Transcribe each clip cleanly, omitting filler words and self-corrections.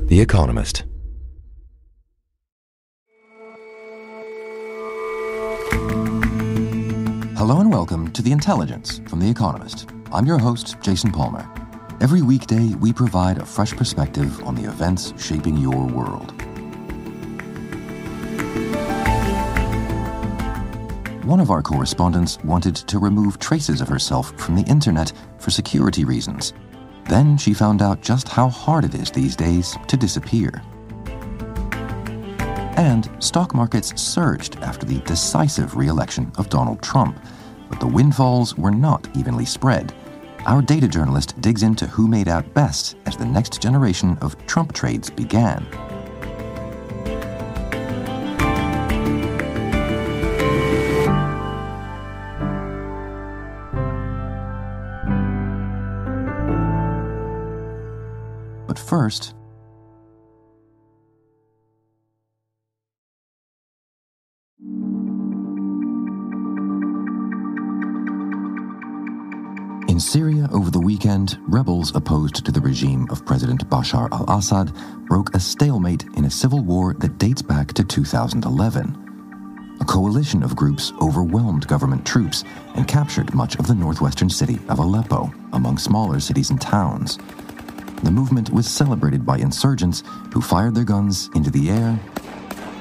The Economist. Hello and welcome to The Intelligence from The Economist. I'm your host, Jason Palmer. Every weekday, we provide a fresh perspective on the events shaping your world. One of our correspondents wanted to remove traces of herself from the internet for security reasons. Then she found out just how hard it is these days to disappear. And stock markets surged after the decisive re-election of Donald Trump. But the windfalls were not evenly spread. Our data journalist digs into who made out best as the next generation of Trump trades began. But first, in Syria over the weekend, rebels opposed to the regime of President Bashar al-Assad broke a stalemate in a civil war that dates back to 2011. A coalition of groups overwhelmed government troops and captured much of the northwestern city of Aleppo, among smaller cities and towns. The movement was celebrated by insurgents who fired their guns into the air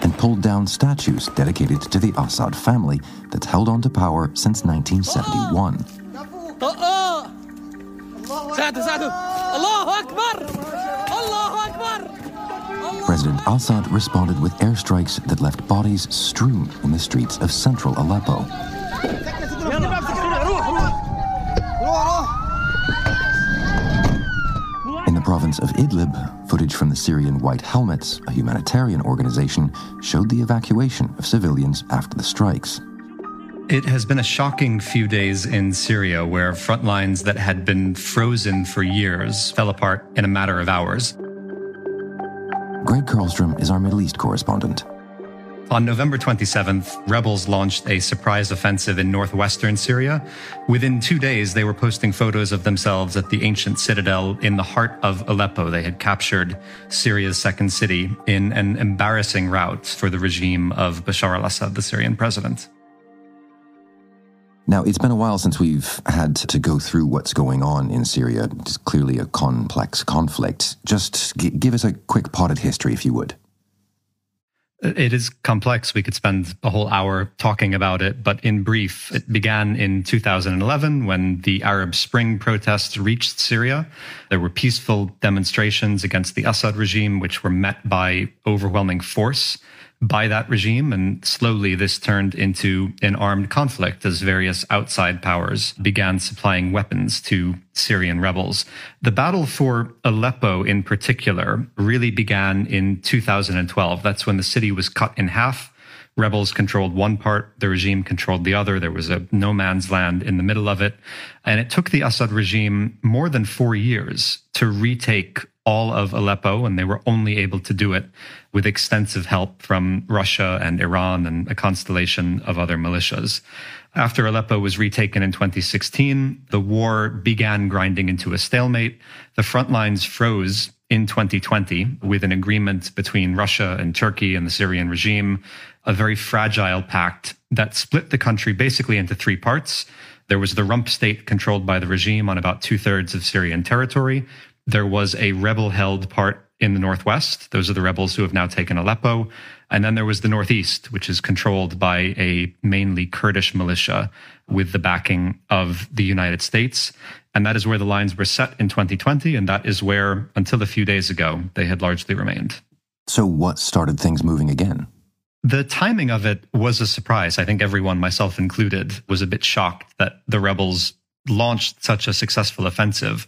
and pulled down statues dedicated to the Assad family that's held on to power since 1971. President Assad responded with airstrikes that left bodies strewn in the streets of central Aleppo. In the province of Idlib, footage from the Syrian White Helmets, a humanitarian organization, showed the evacuation of civilians after the strikes. It has been a shocking few days in Syria where front lines that had been frozen for years fell apart in a matter of hours. Greg Karlstrom is our Middle East correspondent. On November 27th, rebels launched a surprise offensive in northwestern Syria. Within 2 days, they were posting photos of themselves at the ancient citadel in the heart of Aleppo. They had captured Syria's second city in an embarrassing rout for the regime of Bashar al-Assad, the Syrian president. Now, it's been a while since we've had to go through what's going on in Syria. It's clearly a complex conflict. Just give us a quick potted history, if you would. It is complex. We could spend a whole hour talking about it, but in brief, it began in 2011 when the Arab Spring protests reached Syria. There were peaceful demonstrations against the Assad regime, which were met by overwhelming force by that regime, and slowly this turned into an armed conflict as various outside powers began supplying weapons to Syrian rebels. The battle for Aleppo in particular really began in 2012. That's when the city was cut in half. Rebels controlled one part, the regime controlled the other. There was a no man's land in the middle of it. And it took the Assad regime more than 4 years to retake all of Aleppo, and they were only able to do it with extensive help from Russia and Iran and a constellation of other militias. After Aleppo was retaken in 2016, the war began grinding into a stalemate. The front lines froze in 2020 with an agreement between Russia and Turkey and the Syrian regime, a very fragile pact that split the country basically into three parts. There was the rump state controlled by the regime on about 2/3 of Syrian territory. There was a rebel-held part in the northwest. Those are the rebels who have now taken Aleppo. And then there was the northeast, which is controlled by a mainly Kurdish militia with the backing of the United States. And that is where the lines were set in 2020, and that is where, until a few days ago, they had largely remained. So what started things moving again? The timing of it was a surprise. I think everyone, myself included, was a bit shocked that the rebels launched such a successful offensive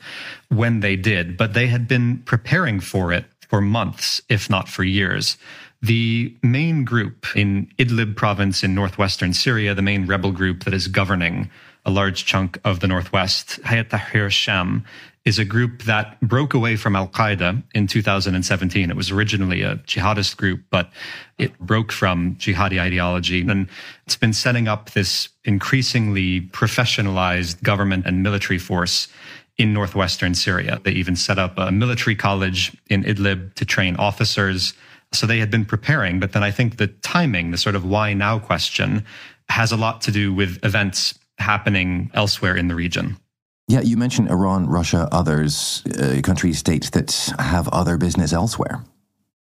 when they did, but they had been preparing for it for months, if not for years. The main group in Idlib province in northwestern Syria, the main rebel group that is governing a large chunk of the northwest, Hayat Tahrir Sham, is a group that broke away from Al-Qaeda in 2017. It was originally a jihadist group, but it broke from jihadi ideology. And it's been setting up this increasingly professionalized government and military force in northwestern Syria. They even set up a military college in Idlib to train officers. So they had been preparing. But then I think the timing, the sort of why now question, has a lot to do with events happening elsewhere in the region. Yeah, you mentioned Iran, Russia, others, countries, states that have other business elsewhere.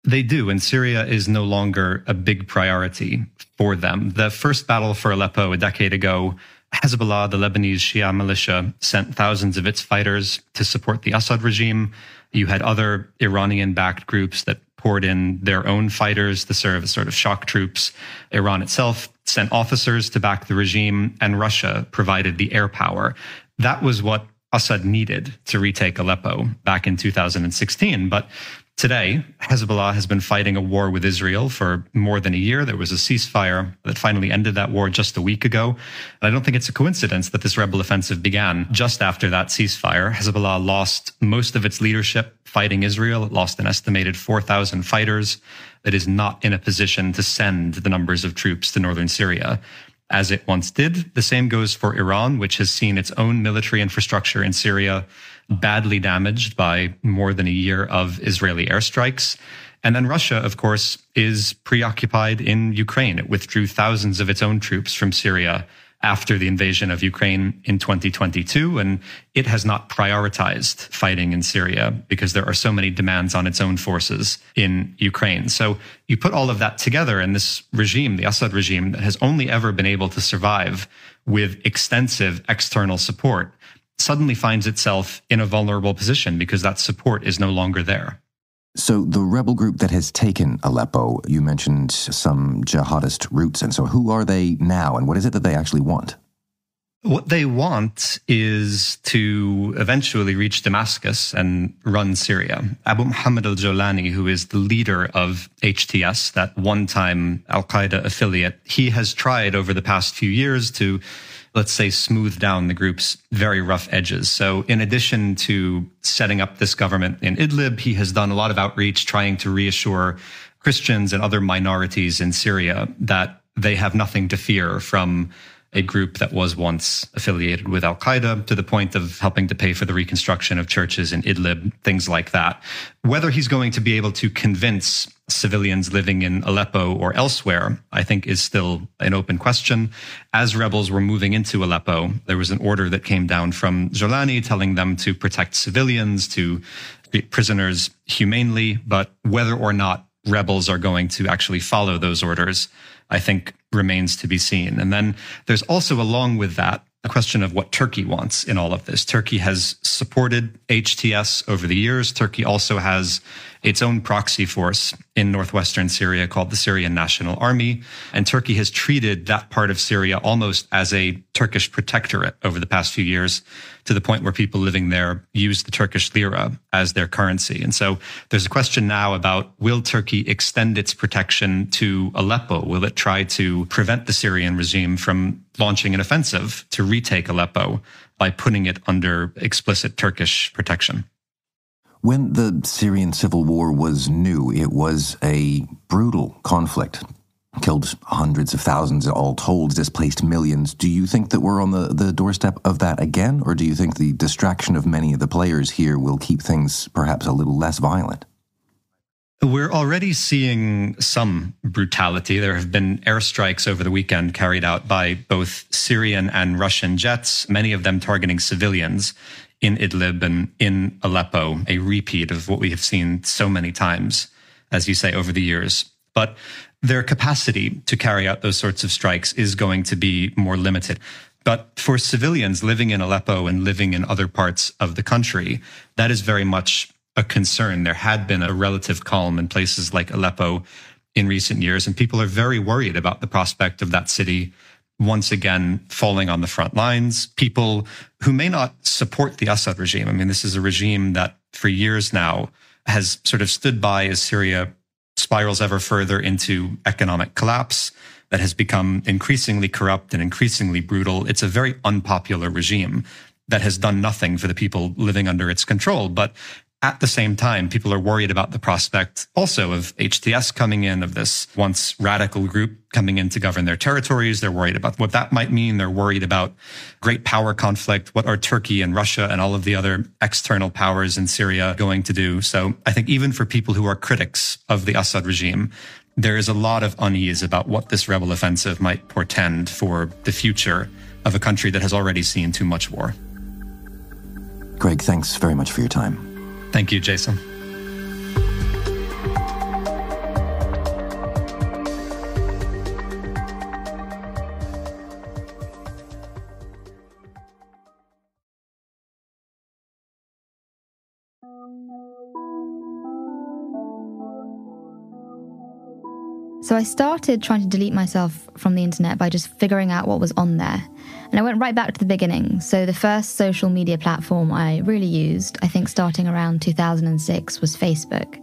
They do, and Syria is no longer a big priority for them. The first battle for Aleppo a decade ago, Hezbollah, the Lebanese Shia militia, sent thousands of its fighters to support the Assad regime. You had other Iranian-backed groups that poured in their own fighters to serve as sort of shock troops. Iran itself sent officers to back the regime, and Russia provided the air power. That was what Assad needed to retake Aleppo back in 2016. But today, Hezbollah has been fighting a war with Israel for more than a year. There was a ceasefire that finally ended that war just a week ago. And I don't think it's a coincidence that this rebel offensive began just after that ceasefire. Hezbollah lost most of its leadership fighting Israel. It lost an estimated 4,000 fighters. It is not in a position to send the numbers of troops to northern Syria as it once did. The same goes for Iran, which has seen its own military infrastructure in Syria badly damaged by more than a year of Israeli airstrikes. And then Russia, of course, is preoccupied in Ukraine. It withdrew thousands of its own troops from Syria after the invasion of Ukraine in 2022, and it has not prioritized fighting in Syria because there are so many demands on its own forces in Ukraine. So you put all of that together, and this regime, the Assad regime, that has only ever been able to survive with extensive external support, suddenly finds itself in a vulnerable position because that support is no longer there. So the rebel group that has taken Aleppo, you mentioned some jihadist roots. And so who are they now, and what is it that they actually want? What they want is to eventually reach Damascus and run Syria. Abu Muhammad al-Jolani, who is the leader of HTS, that one-time al-Qaeda affiliate, he has tried over the past few years to, let's say, smooth down the group's very rough edges. So in addition to setting up this government in Idlib, he has done a lot of outreach trying to reassure Christians and other minorities in Syria that they have nothing to fear from a group that was once affiliated with al-Qaeda, to the point of helping to pay for the reconstruction of churches in Idlib, things like that. Whether he's going to be able to convince civilians living in Aleppo or elsewhere, I think is still an open question. As rebels were moving into Aleppo, there was an order that came down from Jolani telling them to protect civilians, to treat prisoners humanely, but whether or not rebels are going to actually follow those orders, I think remains to be seen. And then there's also, along with that, a question of what Turkey wants in all of this. Turkey has supported HTS over the years. Turkey also has its own proxy force in northwestern Syria called the Syrian National Army. And Turkey has treated that part of Syria almost as a Turkish protectorate over the past few years, to the point where people living there use the Turkish lira as their currency. And so there's a question now about, will Turkey extend its protection to Aleppo? Will it try to prevent the Syrian regime from launching an offensive to retake Aleppo by putting it under explicit Turkish protection? When the Syrian civil war was new, it was a brutal conflict. Killed hundreds of thousands, all told, displaced millions. Do you think that we're on the doorstep of that again, or do you think the distraction of many of the players here will keep things perhaps a little less violent? We're already seeing some brutality. There have been airstrikes over the weekend carried out by both Syrian and Russian jets, many of them targeting civilians in Idlib and in Aleppo, a repeat of what we have seen so many times, as you say, over the years. But their capacity to carry out those sorts of strikes is going to be more limited. But for civilians living in Aleppo and living in other parts of the country, that is very much a concern. There had been a relative calm in places like Aleppo in recent years, and people are very worried about the prospect of that city once again falling on the front lines. People who may not support the Assad regime. I mean, this is a regime that for years now has sort of stood by as Syria spirals ever further into economic collapse, that has become increasingly corrupt and increasingly brutal. It's a very unpopular regime that has done nothing for the people living under its control. But At the same time, people are worried about the prospect also of HTS coming in, of this once radical group coming in to govern their territories. They're worried about what that might mean. They're worried about great power conflict. What are Turkey and Russia and all of the other external powers in Syria going to do? So I think even for people who are critics of the Assad regime, there is a lot of unease about what this rebel offensive might portend for the future of a country that has already seen too much war. Greg, thanks very much for your time. Thank you, Jason. So I started trying to delete myself from the internet by just figuring out what was on there. And I went right back to the beginning. So the first social media platform I really used, I think starting around 2006, was Facebook.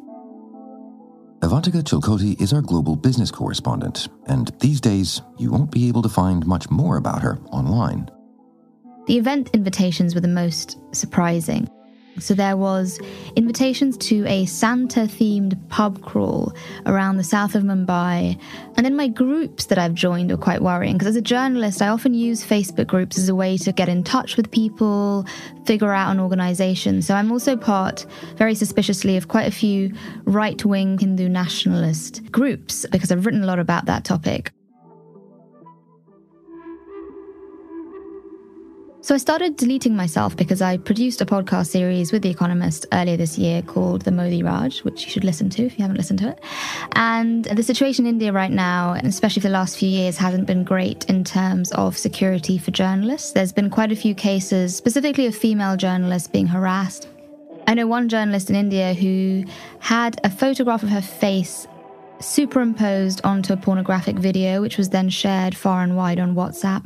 Avantika Chilcote is our global business correspondent, and these days you won't be able to find much more about her online. The event invitations were the most surprising. So there was invitations to a Santa-themed pub crawl around the south of Mumbai. And then my groups that I've joined were quite worrying, because as a journalist, I often use Facebook groups as a way to get in touch with people, figure out an organisation. So I'm also part, very suspiciously, of quite a few right-wing Hindu nationalist groups, because I've written a lot about that topic. So I started deleting myself because I produced a podcast series with The Economist earlier this year called The Modi Raj, which you should listen to if you haven't listened to it. And the situation in India right now, and especially for the last few years, hasn't been great in terms of security for journalists. There's been quite a few cases, specifically of female journalists being harassed. I know one journalist in India who had a photograph of her face superimposed onto a pornographic video, which was then shared far and wide on WhatsApp.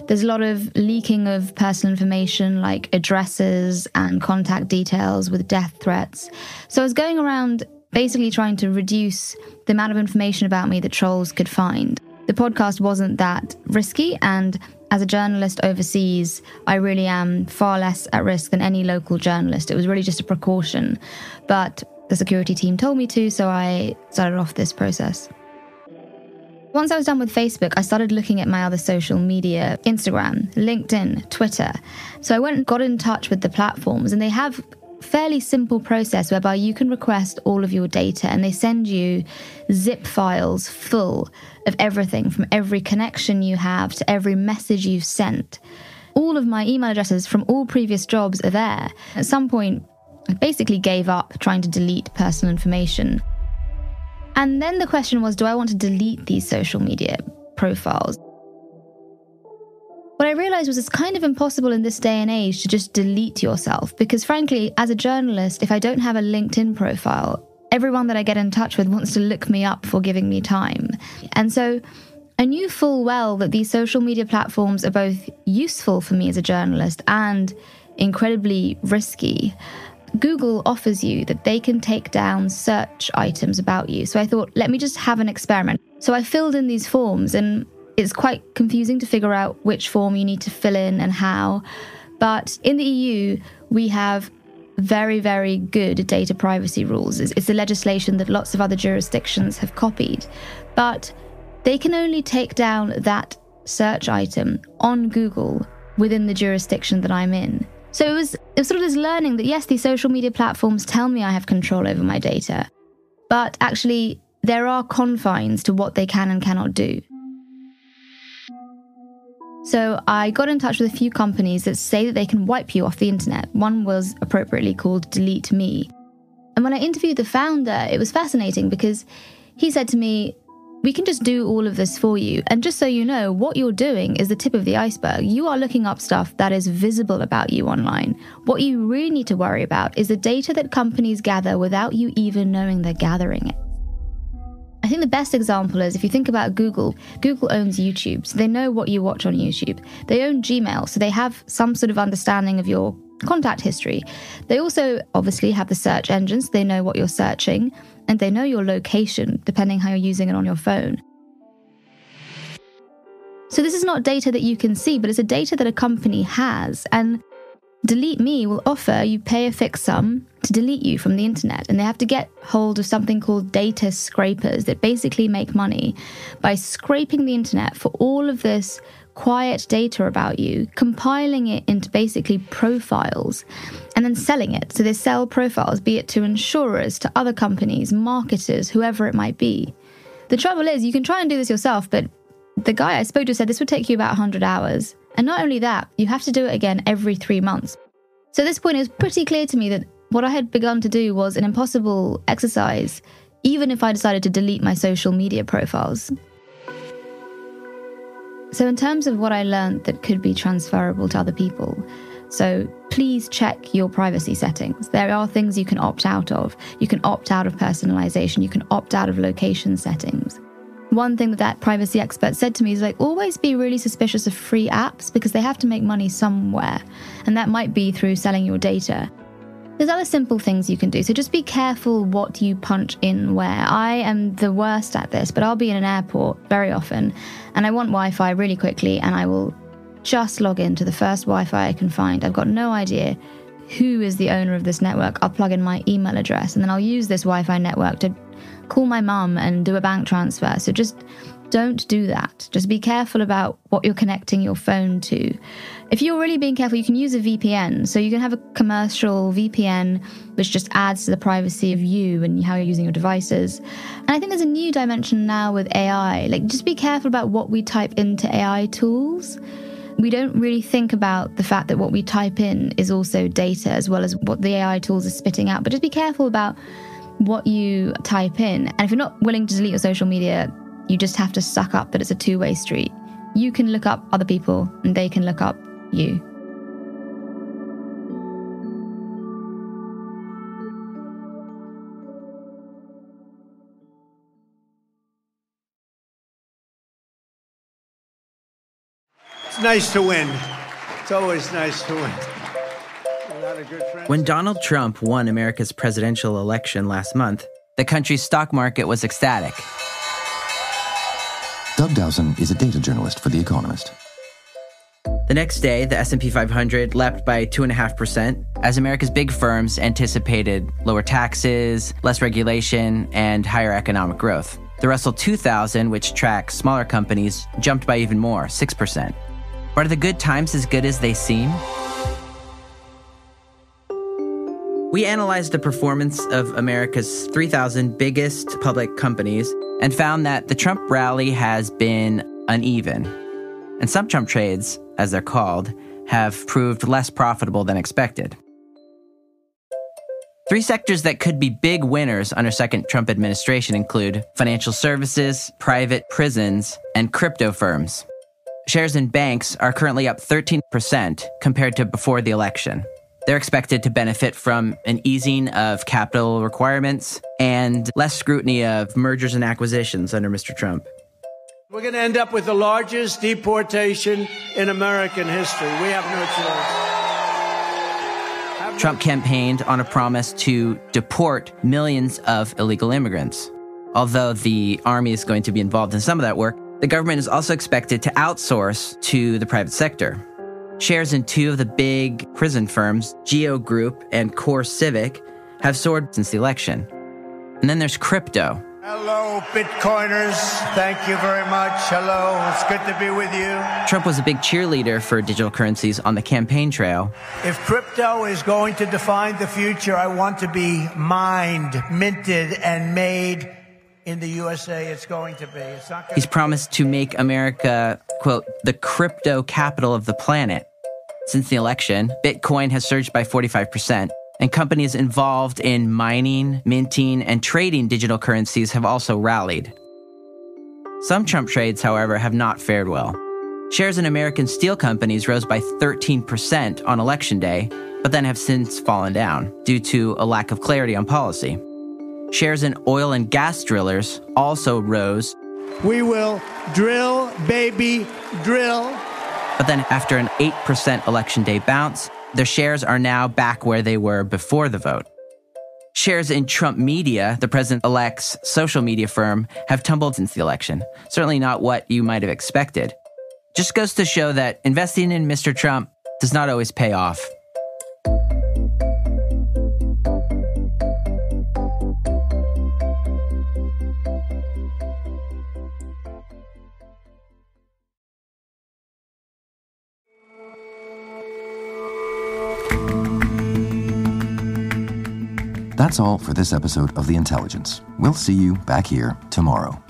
There's a lot of leaking of personal information like addresses and contact details with death threats. So I was going around basically trying to reduce the amount of information about me that trolls could find. The podcast wasn't that risky, and as a journalist overseas, I really am far less at risk than any local journalist. It was really just a precaution. But the security team told me to, so I started off this process. Once I was done with Facebook, I started looking at my other social media, Instagram, LinkedIn, Twitter. So I went and got in touch with the platforms, and they have a fairly simple process whereby you can request all of your data, and they send you zip files full of everything, from every connection you have to every message you've sent. All of my email addresses from all previous jobs are there. At some point, I basically gave up trying to delete personal information. And then the question was, do I want to delete these social media profiles? What I realized was it's kind of impossible in this day and age to just delete yourself, because frankly, as a journalist, if I don't have a LinkedIn profile, everyone that I get in touch with wants to look me up for giving me time. And so I knew full well that these social media platforms are both useful for me as a journalist and incredibly risky. Google offers you that they can take down search items about you. So I thought, let me just have an experiment. So I filled in these forms, and it's quite confusing to figure out which form you need to fill in and how. But in the EU, we have very, very good data privacy rules. It's the legislation that lots of other jurisdictions have copied. But they can only take down that search item on Google within the jurisdiction that I'm in. So it was sort of this learning that, yes, these social media platforms tell me I have control over my data, but actually there are confines to what they can and cannot do. So I got in touch with a few companies that say that they can wipe you off the internet. One was appropriately called Delete Me. And when I interviewed the founder, it was fascinating because he said to me, we can just do all of this for you. And just so you know, what you're doing is the tip of the iceberg. You are looking up stuff that is visible about you online. What you really need to worry about is the data that companies gather without you even knowing they're gathering it. I think the best example is if you think about Google. Google owns YouTube, so they know what you watch on YouTube. They own Gmail, so they have some sort of understanding of your contact history. They also obviously have the search engines. They know what you're searching, and they know your location, depending how you're using it on your phone. So this is not data that you can see, but it's a data that a company has. And Delete Me will offer you pay a fixed sum to delete you from the internet. And they have to get hold of something called data scrapers that basically make money by scraping the internet for all of this quiet data about you, compiling it into basically profiles, and then selling it. So they sell profiles, be it to insurers, to other companies, marketers, whoever it might be. The trouble is, you can try and do this yourself, but the guy I spoke to said this would take you about 100 hours. And not only that, you have to do it again every 3 months. So at this point, it was pretty clear to me that what I had begun to do was an impossible exercise, even if I decided to delete my social media profiles. So in terms of what I learned that could be transferable to other people, so please check your privacy settings. There are things you can opt out of. You can opt out of personalization. You can opt out of location settings. One thing that privacy expert said to me is like, always be really suspicious of free apps because they have to make money somewhere. And that might be through selling your data. There's other simple things you can do. So just be careful what you punch in where. I am the worst at this, but I'll be in an airport very often and I want Wi-Fi really quickly and I will just log into the first Wi-Fi I can find. I've got no idea who is the owner of this network. I'll plug in my email address and then I'll use this Wi-Fi network to call my mum and do a bank transfer. So just don't do that. Just be careful about what you're connecting your phone to. If you're really being careful, you can use a VPN. So you can have a commercial VPN, which just adds to the privacy of you and how you're using your devices. And I think there's a new dimension now with AI. Like, just be careful about what we type into AI tools. We don't really think about the fact that what we type in is also data as well as what the AI tools are spitting out. But just be careful about what you type in. And if you're not willing to delete your social media, you just have to suck up that it's a two-way street. You can look up other people and they can look up you. It's nice to win. It's always nice to win. When Donald Trump won America's presidential election last month, the country's stock market was ecstatic. Doug Dowson is a data journalist for The Economist. The next day, the S&P 500 leapt by 2.5% as America's big firms anticipated lower taxes, less regulation, and higher economic growth. The Russell 2000, which tracks smaller companies, jumped by even more, 6%. But are the good times as good as they seem? We analyzed the performance of America's 3,000 biggest public companies and found that the Trump rally has been uneven. And some Trump trades, as they're called, have proved less profitable than expected. 3 sectors that could be big winners under second Trump administration include financial services, private prisons, and crypto firms. Shares in banks are currently up 13% compared to before the election. They're expected to benefit from an easing of capital requirements and less scrutiny of mergers and acquisitions under Mr. Trump. We're going to end up with the largest deportation in American history. We have no choice. Trump campaigned on a promise to deport millions of illegal immigrants. Although the army is going to be involved in some of that work, the government is also expected to outsource to the private sector. Shares in 2 of the big prison firms, Geo Group and Core Civic, have soared since the election. And then there's crypto. Hello, Bitcoiners. Thank you very much. Hello. It's good to be with you. Trump was a big cheerleader for digital currencies on the campaign trail. If crypto is going to define the future, I want to be mined, minted, and made in the USA. It's going to be. It's not going He's promised to make America, quote, the crypto capital of the planet. Since the election, Bitcoin has surged by 45%, and companies involved in mining, minting, and trading digital currencies have also rallied. Some Trump trades, however, have not fared well. Shares in American steel companies rose by 13% on election day, but then have since fallen down due to a lack of clarity on policy. Shares in oil and gas drillers also rose. We will drill, baby, drill. But then after an 8% election day bounce, their shares are now back where they were before the vote. Shares in Trump Media, the president-elect's social media firm, have tumbled since the election. Certainly not what you might have expected. Just goes to show that investing in Mr. Trump does not always pay off. That's all for this episode of The Intelligence. We'll see you back here tomorrow.